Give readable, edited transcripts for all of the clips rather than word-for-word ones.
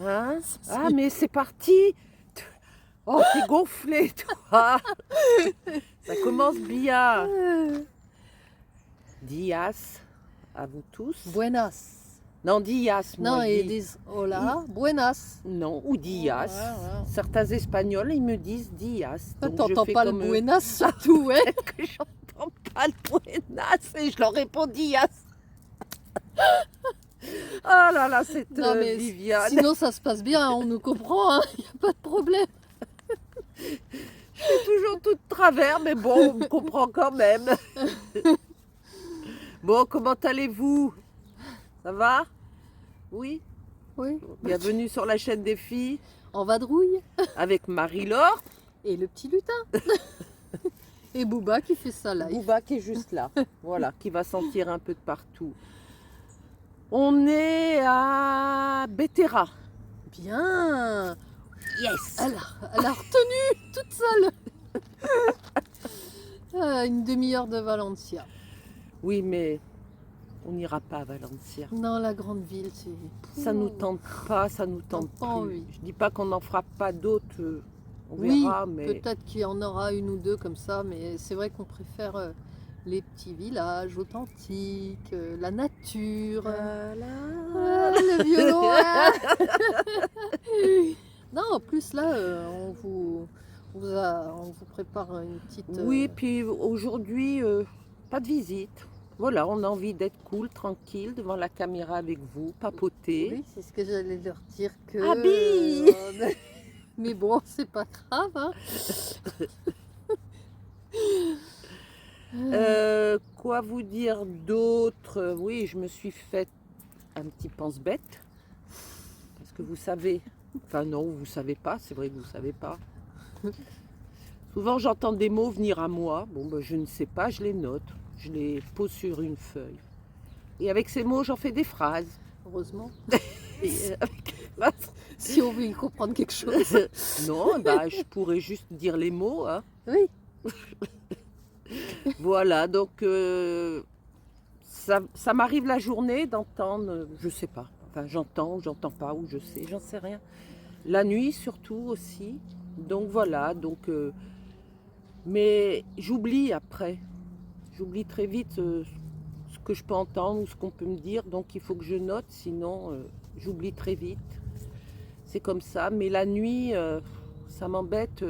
Hein? Ah, mais c'est parti! Oh, t'es gonflé, toi! Ça commence bien! Dias, à vous tous. Buenas. Non, Dias, Non, moi, je ils dis. disent hola, buenas. Non, ou Dias. Ouais. Certains Espagnols, ils me disent Dias. Donc je T'entends fais pas comme le eux. buenas surtout, ouais. Peut-être que j'entends pas le Buenas et je leur réponds Dias. Oh là là, cette Non, mais Viviane. sinon ça se passe bien, on nous comprend, hein, y a pas de problème. Je fais toujours tout de travers, mais bon, on me comprend quand même. Bon, comment allez-vous? Ça va? Oui? Oui. Bienvenue sur la chaîne des filles En vadrouille avec Marie-Laure. et le petit lutin. Et Booba qui fait ça live. Bouba qui est juste là, voilà, qui va sentir un peu de partout. On est à Béterra. Bien. Yes! Elle a retenu toute seule. Une demi-heure de Valencia. Oui, mais on n'ira pas à Valencia. Non, la grande ville, c'est... Ça nous tente pas, ça nous tente Pas plus. envie. Je dis pas qu'on n'en fera pas d'autres, on Oui, verra, mais peut-être qu'il y en aura une ou deux comme ça, mais c'est vrai qu'on préfère les petits villages authentiques, la nature, le violon. Non, en plus là, on vous prépare une petite... oui, puis aujourd'hui, pas de visite. Voilà, on a envie d'être cool, tranquille, devant la caméra avec vous, papoter. Oui, c'est ce que j'allais leur dire que... Habille mais bon, c'est pas grave, hein. Quoi vous dire d'autre? Oui, je me suis fait un petit pense-bête. Parce que vous savez, enfin non, vous savez pas, c'est vrai que vous savez pas. Souvent j'entends des mots venir à moi. Bon, ben, je ne sais pas, je les note. Je les pose sur une feuille. Et avec ces mots, j'en fais des phrases. Heureusement, Et, avec les phrases, si on veut y comprendre quelque chose. non, bah, je pourrais juste dire les mots. Hein. Oui. Voilà, donc ça m'arrive la journée d'entendre, je sais pas, enfin j'entends ou j'entends pas, ou je sais, j'en sais rien. La nuit surtout aussi. Donc voilà, donc mais j'oublie après. J'oublie très vite ce que je peux entendre ou ce qu'on peut me dire, donc il faut que je note, sinon j'oublie très vite. C'est comme ça, mais la nuit, ça m'embête.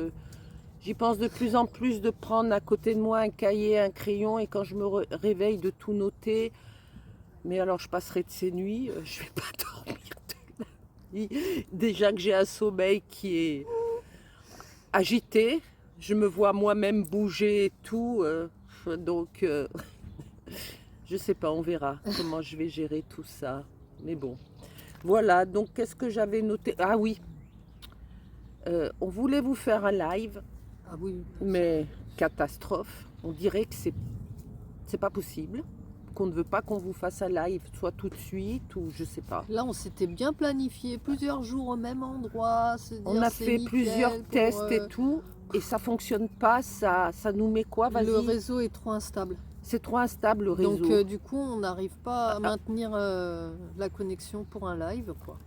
J'y pense de plus en plus de prendre à côté de moi un cahier, un crayon, et quand je me réveille de tout noter. Mais alors je passerai de ces nuits, je vais pas dormir de la nuit. Déjà que j'ai un sommeil qui est agité, je me vois moi-même bouger et tout, donc je sais pas, on verra comment je vais gérer tout ça. Mais bon, voilà, donc qu'est-ce que j'avais noté? Ah oui, on voulait vous faire un live. Ah oui. Mais catastrophe, on dirait que c'est pas possible, qu'on ne veut pas qu'on vous fasse un live, soit tout de suite ou je sais pas. Là, on s'était bien planifié plusieurs jours au même endroit. Se dire, On a c'est fait nickel plusieurs pour, tests et tout, et ça fonctionne pas, ça nous met quoi? le Vas-y. réseau est trop instable. C'est trop instable le réseau. Donc, du coup, on n'arrive pas à maintenir la connexion pour un live, quoi.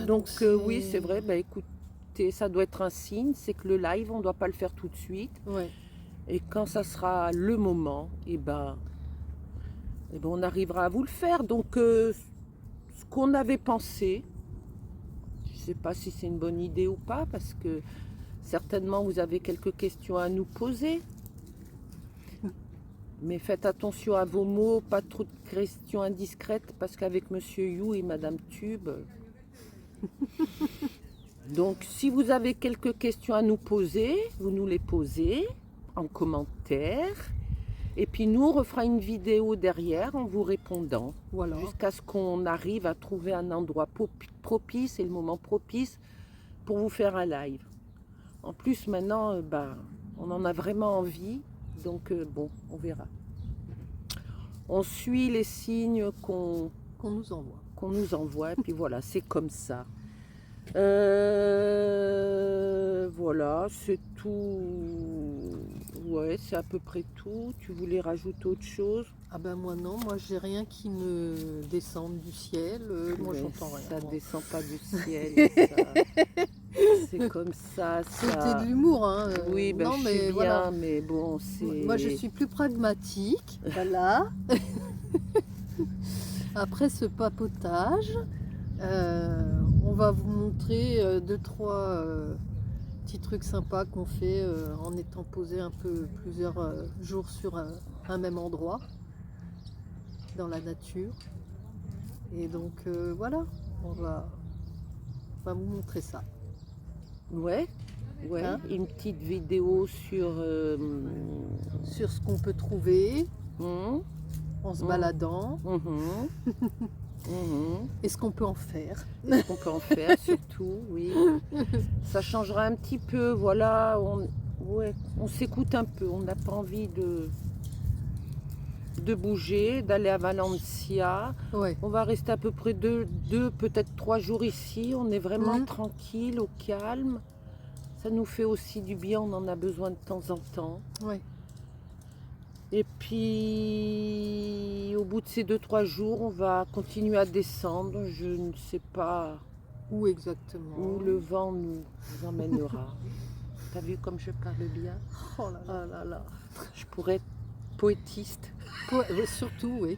Donc c'est- oui, c'est vrai, bah écoutez, ça doit être un signe, c'est que le live, on doit pas le faire tout de suite. Ouais. Et quand ça sera le moment, on arrivera à vous le faire. Donc, ce qu'on avait pensé, je ne sais pas si c'est une bonne idée ou pas, parce que certainement vous avez quelques questions à nous poser. Mais faites attention à vos mots, pas trop de questions indiscrètes, parce qu'avec Monsieur You et Madame Tube. Donc, si vous avez quelques questions à nous poser, vous nous les posez en commentaire. Et puis nous, on refera une vidéo derrière en vous répondant. Voilà. Jusqu'à ce qu'on arrive à trouver un endroit propice et le moment propice pour vous faire un live. En plus, maintenant, on en a vraiment envie. Donc, bon, on verra. On suit les signes qu'on Qu'on nous envoie. nous envoie. Et puis voilà, c'est comme ça. Voilà, c'est tout. Ouais, c'est à peu près tout. Tu voulais rajouter autre chose? Ah ben moi non, moi j'ai rien qui me descende du ciel, moi Ouais, j'entends rien. ça moi. descend pas du ciel, ça. C'est comme ça, C'était de ça. l'humour, hein. Oui, ben, Non je sais mais bien, voilà. mais bon, Moi je c'est. suis plus pragmatique, voilà. Après ce papotage, on va vous montrer deux, trois petits trucs sympas qu'on fait en étant posé un peu plusieurs jours sur un même endroit, dans la nature. Et donc voilà, on va vous montrer ça. Ouais, ouais, Hein, une petite vidéo sur. sur ce qu'on peut trouver Hum, en se hum, baladant mhm, mhm. et ce qu'on peut en faire. Et ce qu'on peut en faire, surtout, oui. Ça changera un petit peu, voilà. Ouais, on s'écoute un peu. On n'a pas envie de bouger, d'aller à Valencia. Ouais. On va rester à peu près deux peut-être 3 jours ici. On est vraiment Mhm. tranquille, au calme. Ça nous fait aussi du bien, on en a besoin de temps en temps. Ouais. Et puis, au bout de ces 2-3 jours, on va continuer à descendre. Je ne sais pas Où exactement? où le vent nous emmènera. T'as vu comme je parle bien? Oh là là. Oh là là, je pourrais être poétiste. Ouais, surtout, oui.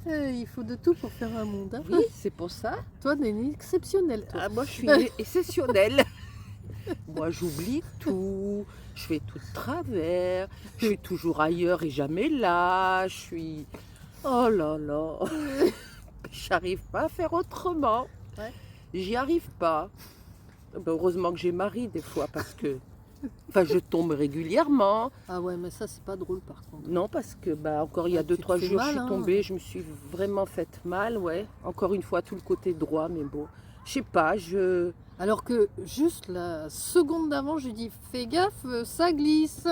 Il faut de tout pour faire un monde. Hein. Oui, c'est pour ça. Toi, t'es une exceptionnelle, toi. Ah, moi, je suis exceptionnelle. Moi, j'oublie tout. Je fais tout de travers. Je suis toujours ailleurs et jamais là. Je suis... Oh là là. J'arrive pas à faire autrement. Ouais. J'y arrive pas. Ben, heureusement que j'ai mari des fois parce que... Enfin, je tombe régulièrement. Ah ouais, mais ça, c'est pas drôle, par contre. Non, parce que bah, encore il y a Ah, tu te 2-3 fais jours, mal, je suis hein. tombée, je me suis vraiment faite mal, ouais. Encore une fois, tout le côté droit, mais bon. Je sais pas, Alors que juste la seconde d'avant, je lui dis fais gaffe, ça glisse.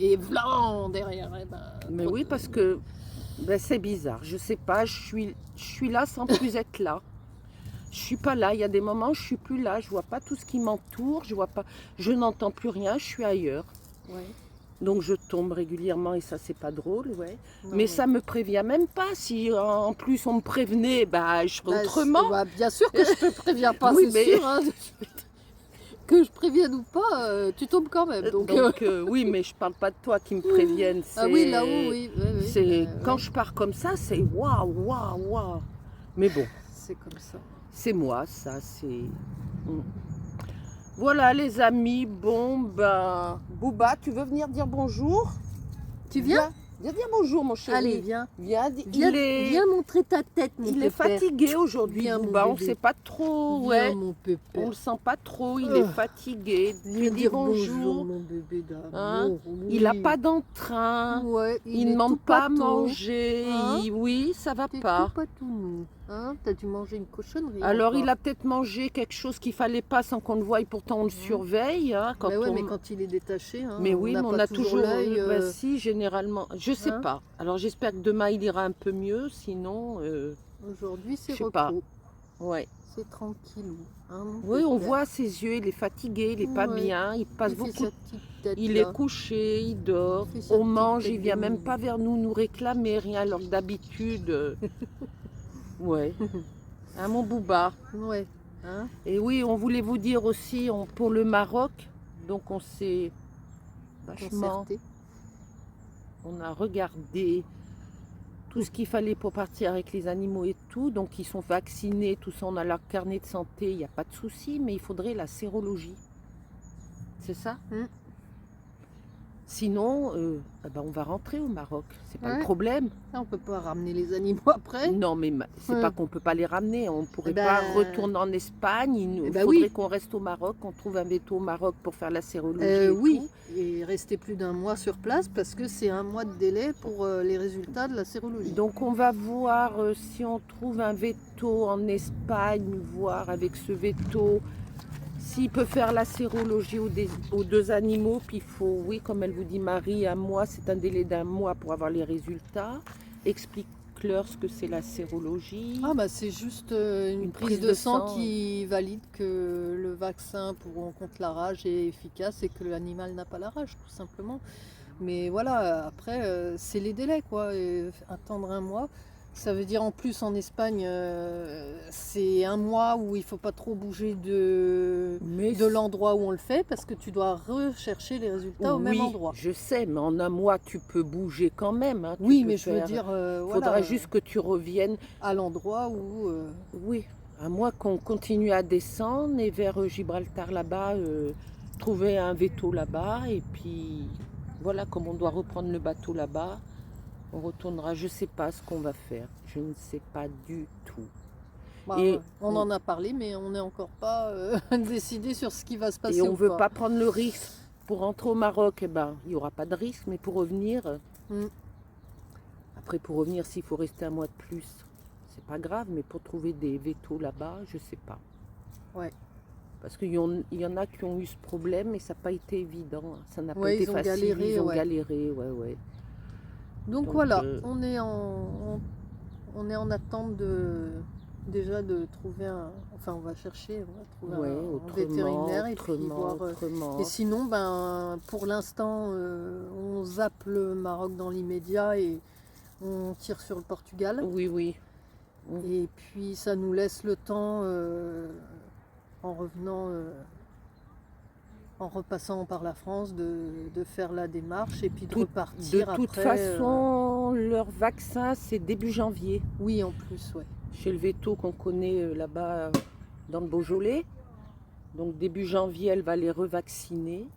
Et blanc derrière. Eh ben, Mais oui, parce que ben, c'est bizarre. Je sais pas, je suis là sans plus être là. Je suis pas là. Il y a des moments où je suis plus là. Je vois pas tout ce qui m'entoure. Je vois pas, je n'entends plus rien. Je suis ailleurs. Ouais. Donc je tombe régulièrement et ça c'est pas drôle, ouais. Non, Mais ouais. ça me prévient même pas. Si en plus on me prévenait, bah je ferais Bah, autrement. bah, bien sûr que je te préviens pas, Oui, c'est mais- sûr. Hein. Que je prévienne ou pas, tu tombes quand même. Donc, Oui, mais je parle pas de toi qui me préviennent. ah oui, là-haut, oui. C'est quand ouais. je pars comme ça, c'est waouh, waouh, waouh. Mais bon, C'est comme ça. c'est moi, ça, c'est. Voilà les amis, bon ben. Bouba, tu veux venir dire bonjour? Tu viens? Viens dire bonjour mon chéri. Allez, viens. Viens, Viens montrer ta tête, mon il est pépère. fatigué aujourd'hui, Viens, mon Bouba, on bébé. sait pas trop, Viens, ouais. mon On pépère. le sent pas trop, il Oh. est fatigué. Viens Lui dis dire bonjour. mon bébé d'amour. Hein? Oui. Il n'a pas d'entrain. Ouais, Il est ne demande tout pas à pâteau. manger. Hein? Oui, ça va T'es pas. tout patounou. Hein? T'as dû manger une cochonnerie. Alors encore. il a peut-être mangé quelque chose qu'il fallait pas sans qu'on le voie et pourtant on le surveille. Hein, quand Mais ouais, on... mais quand il est détaché, hein, Mais oui, mais on n'a a pas toujours l'œil. bah si, généralement. Je sais Hein? pas. Alors j'espère que demain il ira un peu mieux. Sinon, Aujourd'hui, c'est je sais repos. pas. Ouais. C'est tranquillou. Hein, mon Oui, on pépère. voit ses yeux. Il est fatigué. Il est pas Ouais. bien. Il passe Il fait beaucoup. sa petite tête Il là. est couché. Il dort. Il fait sa On petite mange. tête Il vient de même mou. pas vers nous réclamer rien. Alors que d'habitude, ouais. Hein, mon Bouba. Ouais. Hein? Et oui, on voulait vous dire aussi pour le Maroc, donc on s'est vachement, Concerté. on a regardé tout ce qu'il fallait pour partir avec les animaux et tout, donc ils sont vaccinés, tout ça, on a leur carnet de santé, il n'y a pas de souci, mais il faudrait la sérologie. C'est ça? Sinon, ben on va rentrer au Maroc, c'est pas Ouais. le problème. Ah, on peut pas ramener les animaux après. Non, mais c'est Ouais. pas qu'on peut pas les ramener, on pourrait Eh ben- pas retourner en Espagne, il nous Eh ben faudrait oui. qu'on reste au Maroc, qu'on trouve un veto au Maroc pour faire la sérologie. Et Oui, tout. et rester plus d'un mois sur place parce que c'est 1 mois de délai pour les résultats de la sérologie. Donc on va voir si on trouve un veto en Espagne, voir avec ce veto s'il peut faire la sérologie aux 2 animaux. Puis il faut, oui, comme elle vous dit Marie, 1 mois, c'est un délai d'1 mois pour avoir les résultats. Explique Fleur ce que c'est la sérologie. Ah bah c'est juste une prise de sang qui valide que le vaccin contre la rage est efficace et que l'animal n'a pas la rage, tout simplement. Mais voilà, après, c'est les délais, quoi. Et attendre un mois, ça veut dire en plus en Espagne, c'est un mois où il ne faut pas trop bouger de l'endroit où on le fait parce que tu dois rechercher les résultats au même endroit. Je sais, mais en un mois, tu peux bouger quand même. Hein. Oui, mais je veux dire, faudra juste que tu reviennes à l'endroit où... Oui, à moins qu'on continue à descendre et vers Gibraltar là-bas, trouver un veto là-bas et puis voilà, comme on doit reprendre le bateau là-bas, on retournera. Je ne sais pas ce qu'on va faire. Je ne sais pas du tout. Bah, on en a parlé, mais on n'est encore pas décidé sur ce qui va se passer. Et on ne veut pas prendre le risque. Pour rentrer au Maroc, eh ben, il n'y aura pas de risque, mais pour revenir... Après, pour revenir, s'il faut rester un mois de plus, c'est pas grave, mais pour trouver des vétos là-bas, je sais pas. Ouais. Parce qu'il y en a qui ont eu ce problème et ça n'a pas été évident. Ça n'a pas été facile. Galéré, ils ont galéré, ouais. Donc voilà, on est en attente déjà de trouver on va chercher, on va trouver un vétérinaire et puis voir. Et sinon, pour l'instant, on zappe le Maroc dans l'immédiat et on tire sur le Portugal. Oui. Et puis ça nous laisse le temps, en revenant, en repassant par la France, de faire la démarche et puis de repartir après. De toute façon, leur vaccin, c'est début janvier. Oui, en plus, ouais. Chez le veto qu'on connaît là-bas dans le Beaujolais. Donc début janvier, elle va les revacciner.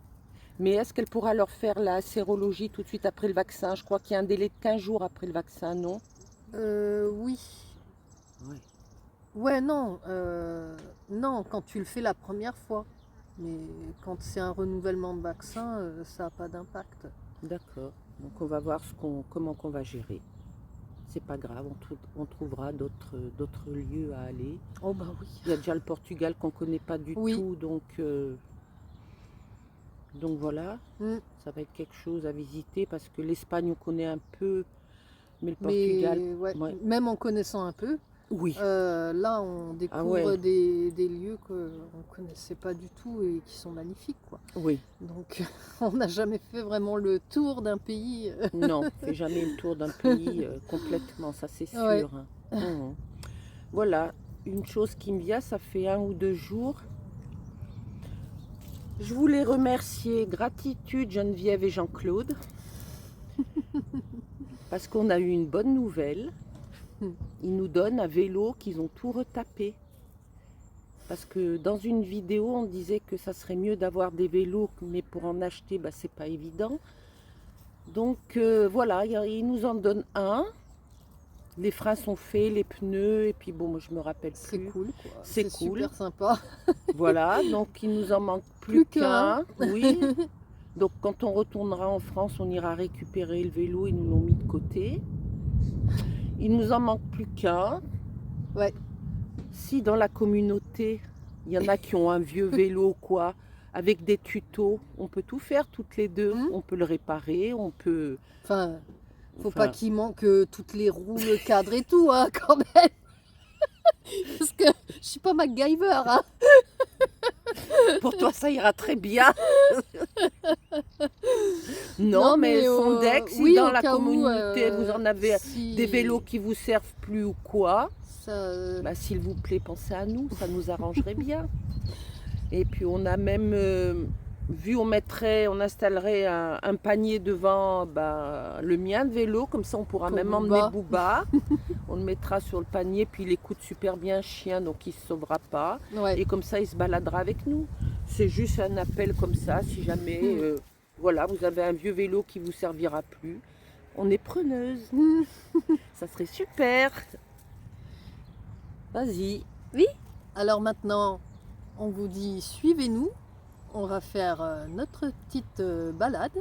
Mais est-ce qu'elle pourra leur faire la sérologie tout de suite après le vaccin? Je crois qu'il y a un délai de 15 jours après le vaccin, non? Oui. Ouais, non. Non, quand tu le fais la première fois. Mais quand c'est un renouvellement de vaccin, ça n'a pas d'impact. D'accord. Donc on va voir comment qu'on va gérer. C'est pas grave, on trouvera d'autres lieux à aller. Oh bah oui. Il y a déjà le Portugal qu'on connaît pas du tout, donc voilà. Ça va être quelque chose à visiter parce que l'Espagne on connaît un peu, mais le Portugal... Même en connaissant un peu, oui. Là on découvre des lieux qu'on ne connaissait pas du tout et qui sont magnifiques, quoi. Oui. Donc on n'a jamais fait vraiment le tour d'un pays. Non, on ne fait jamais le tour d'un pays complètement, ça c'est sûr. Ouais. Hein. Voilà, une chose qui me vient, ça fait 1 ou 2 jours. Je voulais remercier, gratitude Geneviève et Jean-Claude, parce qu'on a eu une bonne nouvelle. Ils nous donnent un vélo qu'ils ont tout retapé. Parce que dans une vidéo, on disait que ça serait mieux d'avoir des vélos, mais pour en acheter, c'est pas évident. Donc voilà, ils nous en donnent un. Les freins sont faits, les pneus, et puis bon, moi je me rappelle plus. C'est cool, quoi. C'est cool. Super sympa. Voilà, donc il nous en manque plus qu'un. Oui. Donc quand on retournera en France, on ira récupérer le vélo, ils nous l'ont mis de côté. Il nous en manque plus qu'un. Ouais. Si dans la communauté, il y en a qui ont un vieux vélo, quoi, avec des tutos, on peut tout faire toutes les deux. On peut le réparer, on peut... Faut pas qu'il manque toutes les roues, le cadre et tout, hein, quand même. Parce que je suis pas MacGyver, hein. Pour toi, ça ira très bien. non, mais Sondex, si dans la communauté, vous en avez des vélos qui vous servent plus ou quoi, s'il vous plaît, pensez à nous, ça nous arrangerait bien. Et puis, on a même vu, on installerait un panier devant le mien de vélo, comme ça on pourra même emmener Booba. On le mettra sur le panier, puis il écoute super bien chien, donc il ne se sauvera pas. Ouais. Et comme ça, il se baladera avec nous. C'est juste un appel comme ça, si jamais vous avez un vieux vélo qui ne vous servira plus. On est preneuse. Ça serait super. Vas-y. Oui. Alors maintenant, on vous dit suivez-nous. On va faire notre petite balade.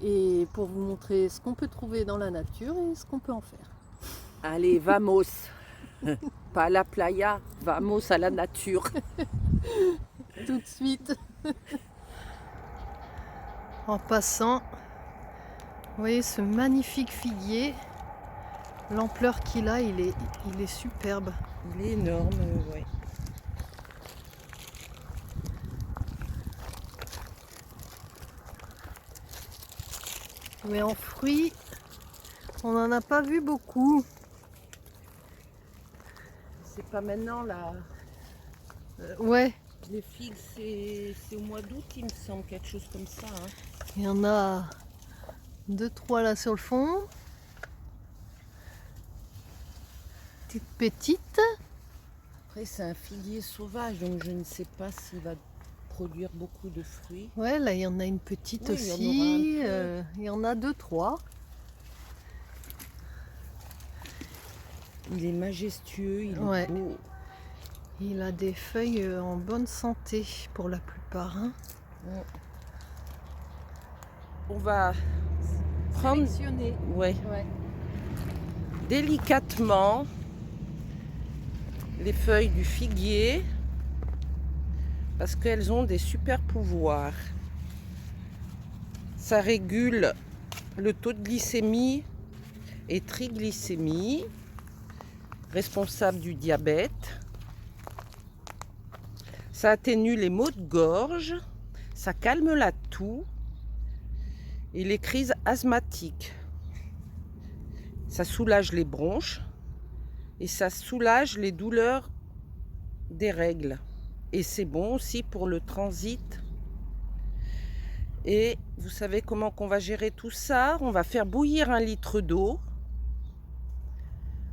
Et pour vous montrer ce qu'on peut trouver dans la nature et ce qu'on peut en faire. Allez, vamos. Pas à la playa, vamos à la nature. Tout de suite. En passant, vous voyez ce magnifique figuier. L'ampleur qu'il a, il est superbe. Il est énorme, ouais. Mais en fruits, on n'en a pas vu beaucoup. C'est pas maintenant là. Ouais, Les figues, c'est au mois d'août, il me semble, quelque chose comme ça. Hein. il y en a 2-3 là sur le fond. Petite. Après, c'est un figuier sauvage, donc je ne sais pas s'il va produire beaucoup de fruits. Ouais, là il y en a une petite Oui, aussi. il y en aura un Il y en a 2-3. Il est majestueux, il Ouais. est beau. Il a des feuilles en bonne santé pour la plupart. Hein. On va prendre Sélectionner. ouais, Ouais. délicatement les feuilles du figuier parce qu'elles ont des super pouvoirs. Ça régule le taux de glycémie et triglycémie, responsable du diabète. Ça atténue les maux de gorge, ça calme la toux et les crises asthmatiques. Ça soulage les bronches et ça soulage les douleurs des règles. Et c'est bon aussi pour le transit. Et vous savez comment qu'on va gérer tout ça? On va faire bouillir 1 litre d'eau.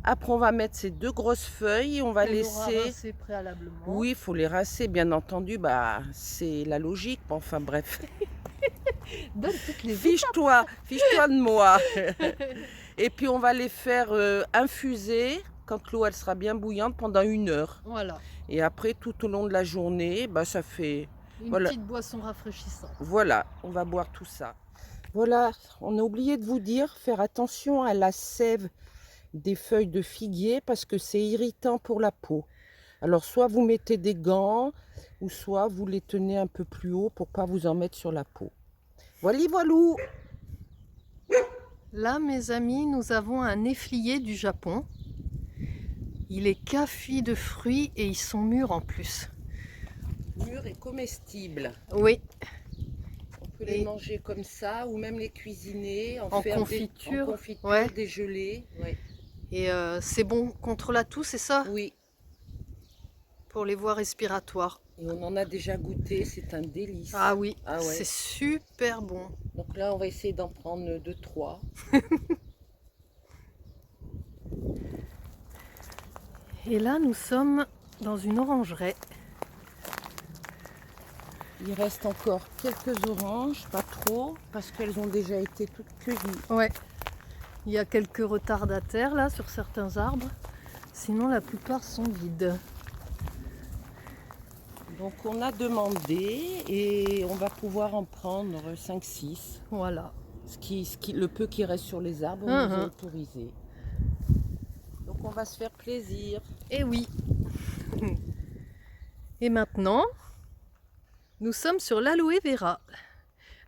Après, on va mettre ces 2 grosses feuilles et on va laisser... rincer préalablement. Oui, il faut les rincer, bien entendu. Bah, c'est la logique. Enfin, bref. Donne toutes les Fiche-toi de moi. Et puis, on va les faire infuser quand l'eau elle sera bien bouillante pendant 1 heure. Voilà. Et après, tout au long de la journée, bah, ça fait... Une Voilà. petite boisson rafraîchissante. Voilà, on va boire tout ça. Voilà, on a oublié de vous dire, faire attention à la sève des feuilles de figuier parce que c'est irritant pour la peau. Alors soit vous mettez des gants ou soit vous les tenez un peu plus haut pour pas vous en mettre sur la peau. Voilà, voilou. Là, mes amis, nous avons un efflier du Japon. Il est café de fruits et ils sont mûrs en plus. Mûr et comestible. Oui. On peut les manger comme ça ou même les cuisiner, En confiture. en confiture, Ouais. des gelées. Ouais. Et c'est bon contre la toux, c'est ça? Oui. Pour les voies respiratoires. Et on en a déjà goûté, c'est un délice. Ah oui, Ah ouais. c'est super bon. Donc là, on va essayer d'en prendre 2-3. Et là, nous sommes dans une orangerie. Il reste encore quelques oranges, pas trop, parce qu'elles ont déjà été toutes cueillies. Ouais. Il y a quelques retardataires là sur certains arbres. Sinon, la plupart sont vides. Donc on a demandé et on va pouvoir en prendre 5-6. Voilà. Le peu qui reste sur les arbres, on nous a autorisé. Donc on va se faire plaisir. Et oui. Et maintenant, nous sommes sur l'aloe vera.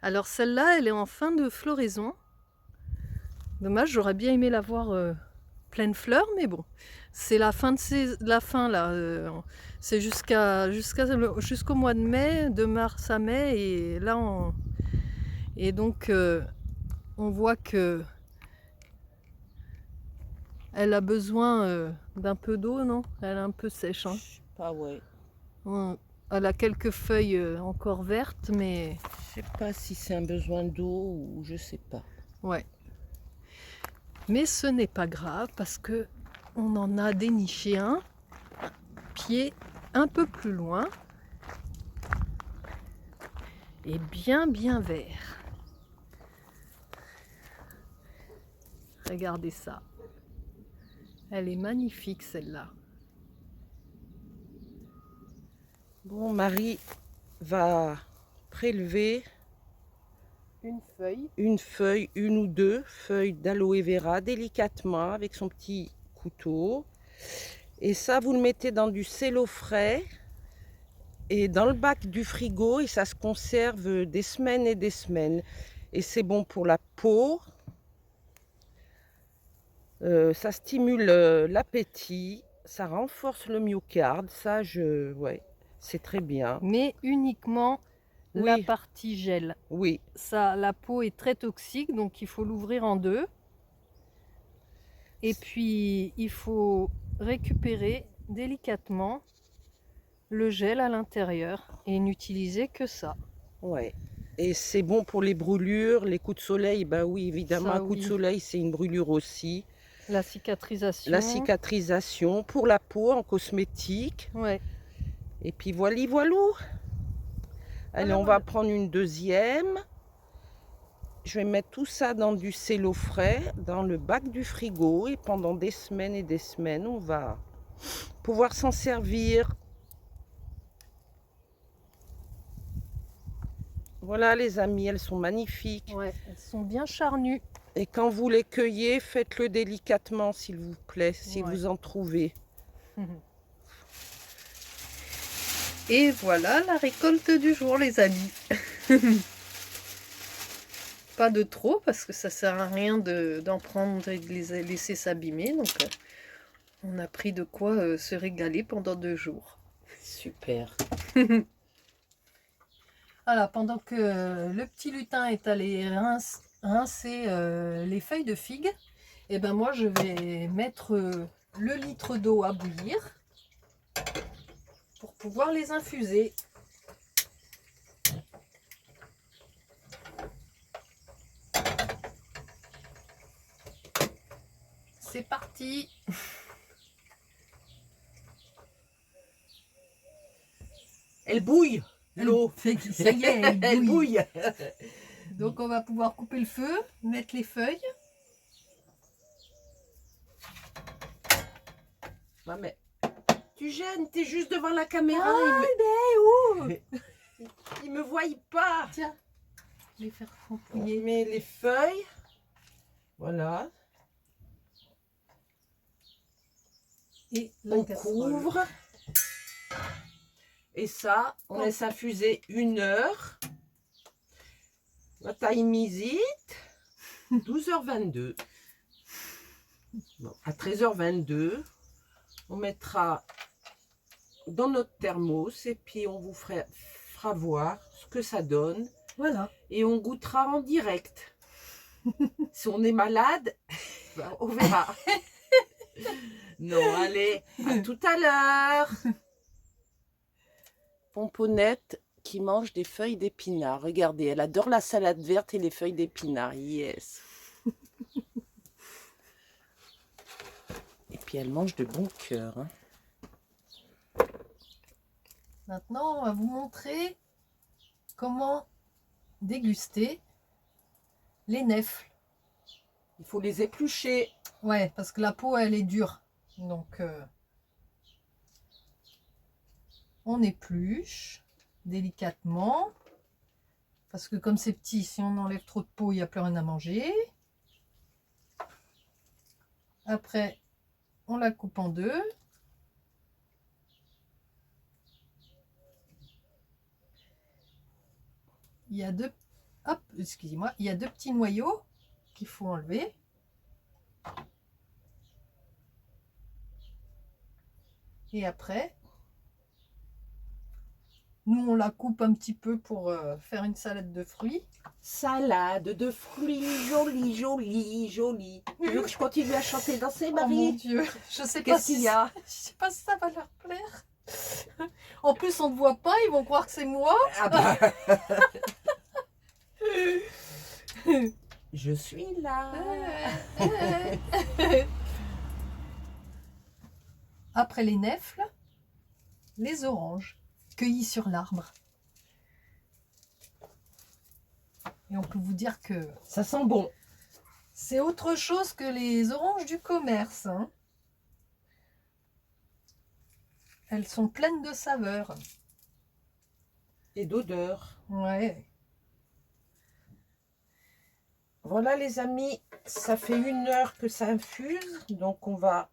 Alors celle-là, elle est en fin de floraison. Dommage, j'aurais bien aimé la voir pleine fleur, mais bon. C'est la fin de la fin là. C'est jusqu'au mois de mai, de mars à mai. Et là, on voit que elle a besoin d'un peu d'eau, non? Elle est un peu sèche. Hein. Ah ouais. Elle a quelques feuilles encore vertes, mais... Je sais pas si c'est un besoin d'eau ou je sais pas. Ouais. Mais ce n'est pas grave parce que on en a déniché un pied un peu plus loin et bien vert. Regardez ça. Elle est magnifique celle-là. Bon, Marie va prélever une feuille, 1 ou 2 feuilles d'aloe vera délicatement avec son petit couteau. Et ça, vous le mettez dans du cello frais et dans le bac du frigo et ça se conserve des semaines et des semaines. Et c'est bon pour la peau. Ça stimule l'appétit, ça renforce le myocarde. Ça, ouais, c'est très bien. Mais uniquement la Oui, partie gel. oui. Ça, la peau est très toxique, donc il faut l'ouvrir en deux. Et puis, il faut récupérer délicatement le gel à l'intérieur et n'utiliser que ça. Ouais. Et c'est bon pour les brûlures, les coups de soleil. Bah oui, évidemment, un Ça, coup de oui. soleil, c'est une brûlure aussi. La cicatrisation. La cicatrisation pour la peau en cosmétique. Ouais. Et puis voilà, voilou. Allez, on va prendre une deuxième. Je vais mettre tout ça dans du cello frais, dans le bac du frigo. Et pendant des semaines et des semaines, on va pouvoir s'en servir. Voilà les amis, elles sont magnifiques. Ouais, elles sont bien charnues. Et quand vous les cueillez, faites-le délicatement s'il vous plaît, si Ouais. vous en trouvez. Et voilà la récolte du jour, les amis. Pas de trop, parce que ça sert à rien d'en prendre et de les laisser s'abîmer. Donc, on a pris de quoi se régaler pendant 2 jours. Super. Voilà, pendant que le petit lutin est allé rincer les feuilles de figue, et ben moi je vais mettre le litre d'eau à bouillir pour pouvoir les infuser. C'est parti. Elle bouille, l'eau. Ça y est, elle Elle bouille. bouille. Donc on va pouvoir couper le feu, mettre les feuilles. Ouais, mais tu gênes, t'es juste devant la caméra. Ils me voient pas. Tiens, je vais faire fouiller. On met les feuilles. Voilà. Et la On casserole. couvre. Et ça, on laisse infuser 1 heure. La time is it 12h22. Bon, à 13h22, on mettra dans notre thermos et puis on vous fera voir ce que ça donne. Voilà. Et on goûtera en direct. Si on est malade, ben, on verra. Non, allez, à tout à l'heure. Pomponnette qui mange des feuilles d'épinards. Regardez, elle adore la salade verte et les feuilles d'épinards. Yes. Et puis elle mange de bon cœur. Hein. Maintenant, on va vous montrer comment déguster les nèfles. Il faut les éplucher. Ouais, parce que la peau, elle est dure. Donc, on épluche délicatement. Parce que comme c'est petit, si on enlève trop de peau, il n'y a plus rien à manger. Après, on la coupe en deux. Il y a deux, hop, excusez-moi, il y a 2 petits noyaux qu'il faut enlever. Et après, nous on la coupe un petit peu pour faire une salade de fruits. Salade de fruits, jolie, jolie, jolie. Tu veux que je continue à chanter, danser, Oh mon Marie? Dieu, je sais pas Qu'est-ce si qu'il y a? je sais pas si ça va leur plaire. En plus, on ne voit pas, ils vont croire que c'est moi. Ah bah. Je suis là. Après les nèfles, les oranges cueillis sur l'arbre. Et on peut vous dire que Ça sent bon. c'est autre chose que les oranges du commerce. Hein. Elles sont pleines de saveurs. Et d'odeur. Ouais. Voilà les amis, ça fait 1 heure que ça infuse. Donc on va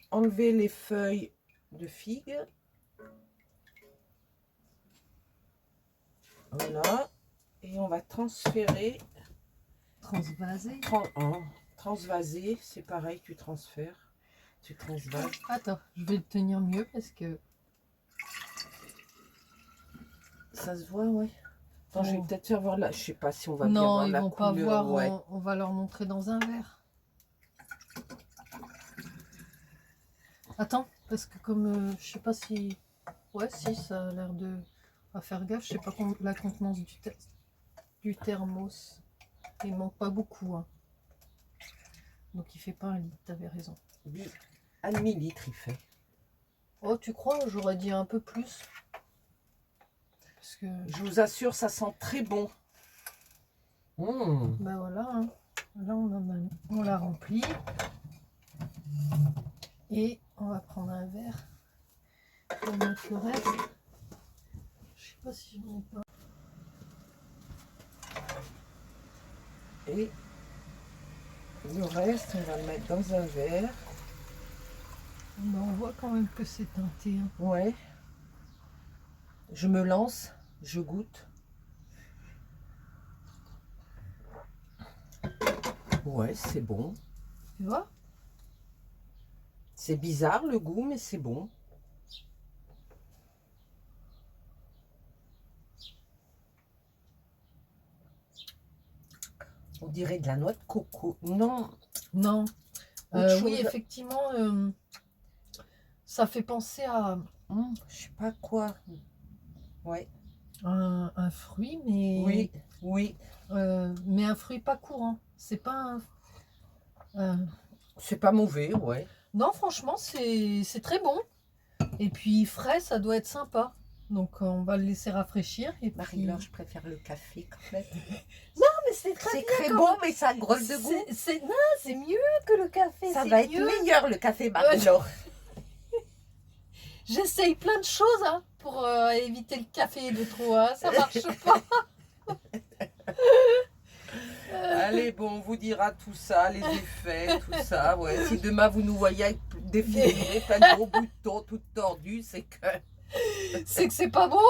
enlever les feuilles de figue. Voilà. Et on va transférer Transvasé. Transvasé, c'est pareil, tu transfères. Tu transvases. Attends, je vais le tenir mieux parce que... Ça se voit, ouais. Attends, je vais Oh. peut-être faire voir là. Je sais pas si on va bien Non, voir ils la vont pas couleur. voir, Ouais. on va leur montrer dans un verre. Attends, parce que comme je sais pas si... Ouais, si, ça a l'air de... On va faire gaffe, je sais pas la contenance du thermos. Il manque pas beaucoup, hein. Donc il fait pas un litre, t'avais raison. Un demi-litre, il fait. Oh, tu crois? J'aurais dit un peu plus. Parce que... Je vous assure, ça sent très bon. Ben voilà, hein. Là on l'a rempli. Et on va prendre un verre pour mettre le reste. Je sais pas si j'en ai pas. Et le reste, on va le mettre dans un verre. Ben, on voit quand même que c'est teinté, hein. Ouais. Je me lance, je goûte. Ouais, c'est bon. Tu vois? C'est bizarre le goût, mais c'est bon. On dirait de la noix de coco. Non. Non. Autre Oui, chose. effectivement, ça fait penser à Je sais pas quoi. Ouais. un fruit, mais, Oui, oui. mais un fruit pas courant. C'est pas un... C'est pas mauvais, ouais. Non, franchement, c'est très bon. Et puis frais, ça doit être sympa. Donc on va le laisser rafraîchir. Et puis... Marie-Laure, je préfère le café quand même. Non, mais c'est très C'est bien très quand bon, même. mais ça grosse de goût. Non, c'est mieux que le café. Ça c'est va être mieux. meilleur le café, Marie-Laure. J'essaye plein de choses, hein, pour éviter le café de trop. Hein. Ça marche pas. Allez, bon, on vous dira tout ça, les effets, tout ça. Ouais. Si demain vous nous voyez avec défiler, plein de gros boutons tout tordus, c'est que... C'est que c'est pas bon.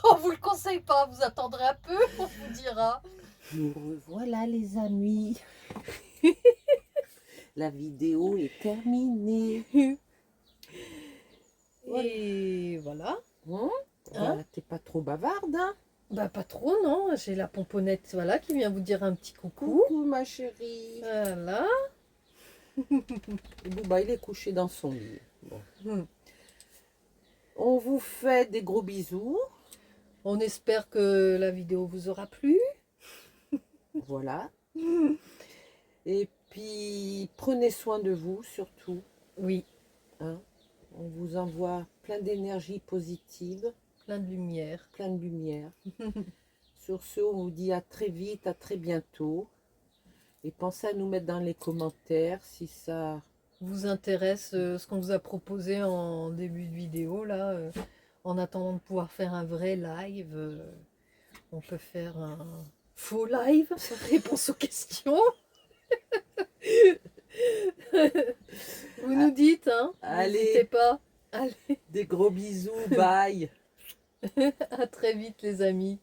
On vous le conseille pas. Vous attendrez un peu, on vous dira. Nous revoilà les amis. La vidéo est terminée. Et voilà. Voilà, t'es pas trop bavarde, hein? Bah pas trop, non. J'ai la pomponnette, voilà, qui vient vous dire un petit coucou. Coucou ma chérie. Voilà. Et Bouba, il est couché dans son lit. Bon. On vous fait des gros bisous. On espère que la vidéo vous aura plu. Voilà. Et puis, prenez soin de vous, surtout. Oui. Hein? On vous envoie plein d'énergie positive. Plein de lumière. Plein de lumière. Sur ce, on vous dit à très vite, à très bientôt. Et pensez à nous mettre dans les commentaires si ça... vous intéresse ce qu'on vous a proposé en début de vidéo, là. En attendant de pouvoir faire un vrai live, on peut faire un faux live, réponse aux questions. Vous nous dites, hein. Allez. N'hésitez pas. Allez, Des gros bisous, bye. à très vite les amis.